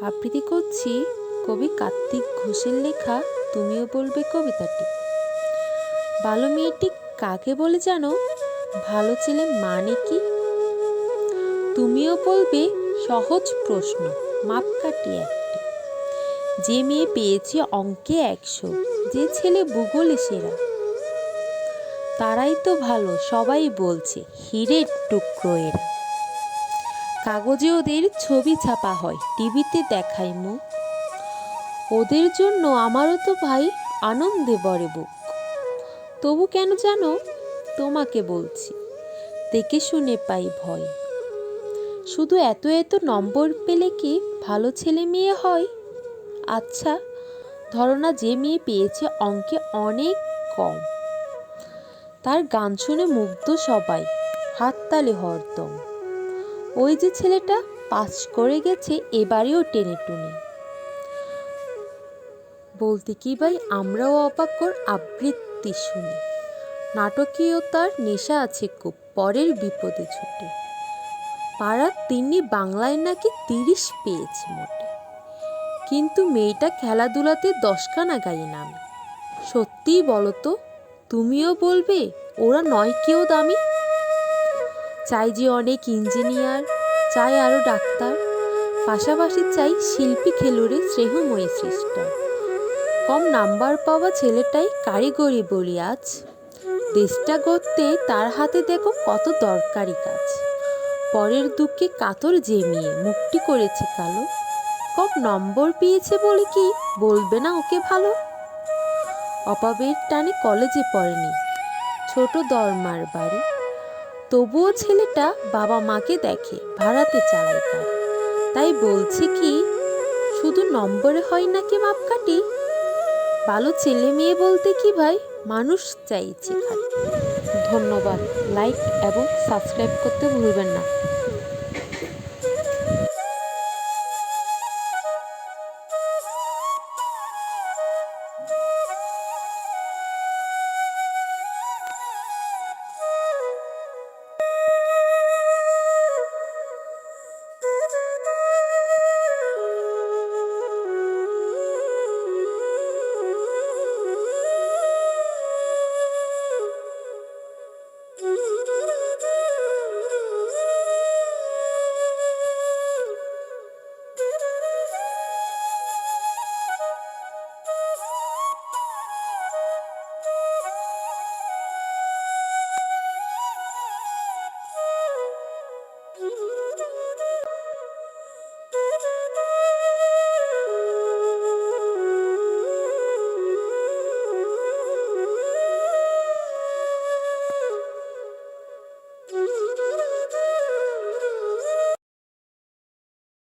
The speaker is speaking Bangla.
আবৃত্তি করছি কবি কার্তিক ঘোষের লেখা তুমিও বলবে কবিতাটি। ভালো মেয়েটি কাকে বলে জানো? ভালো ছেলে মানে কি? তুমিও বলবে সহজ প্রশ্ন, মাপকাঠি একটি। যে মেয়ে পেয়েছে অঙ্কে 100, যে ছেলে ভূগোলে সেরা, তারাই তো ভালো, সবাই বলছে হীরের টুকরো এরা। কাগজে ওদের ছবি ছাপা হয়, টিভিতে দেখায় মুখ। ওদের জন্য আমারও তো ভাই আনন্দে ভরে বুক। তবু কেন জানো তোমাকে বলছি, দেখে শুনে পাই ভয়। শুধু এত এত নম্বর পেলে কি ভালো ছেলে মেয়ে হয়? আচ্ছা ধরো না, যে মেয়ে পেয়েছে অঙ্কে অনেক কম, তার গান শুনে মুগ্ধ সবাই, হাততালি হরদম। ওই যে ছেলেটা পাস করে গেছে এবারেও টেনে টুনে, বলতে কি ভাই আমরাও অবাক ওর আবৃত্তি শুনি। নাটকীয়তার নেশা আছে খুব, পরের বিপদে ছুটে। পাড়ার তিনি বাংলায় নাকি 30 পেয়েছে মোটে, কিন্তু মেয়েটা খেলাধুলাতে 10খানা গায়ে নামে। সত্যিই বলো তো, তুমিও বলবে ওরা নয় কেউ দামি? চাই যে অনেক ইঞ্জিনিয়ার, চাই আরো ডাক্তার, পাশাপাশি চাই শিল্পী খেলুড়ে শ্রেহময়ী সৃষ্টা। কম নাম্বার পাওয়া ছেলেটাই কারিগরি বলি আজ, দেশটা গড়তে তার হাতে দেখো কত দরকারি কাজ। পরের দুঃখে কাতর যে মেয়ে মুখটি করেছে কালো, কম নম্বর পেয়েছে বলে কি বলবে না ওকে ভালো? অভাবের টানে কলেজে পড়েনি, ছোট দরমার বাড়ি, তবুও ছেলেটা বাবা মাকে দেখে ভাড়াতে চালায় গাড়ি। তাই বলছি কি শুধু নম্বরে হয় নাকি মাপকাঠি? ভালো ছেলে মেয়ে বলতে কি ভাই মানুষ চাইছে খালি। ধন্যবাদ, লাইক এবং সাবস্ক্রাইব করতে ভুলবেন না।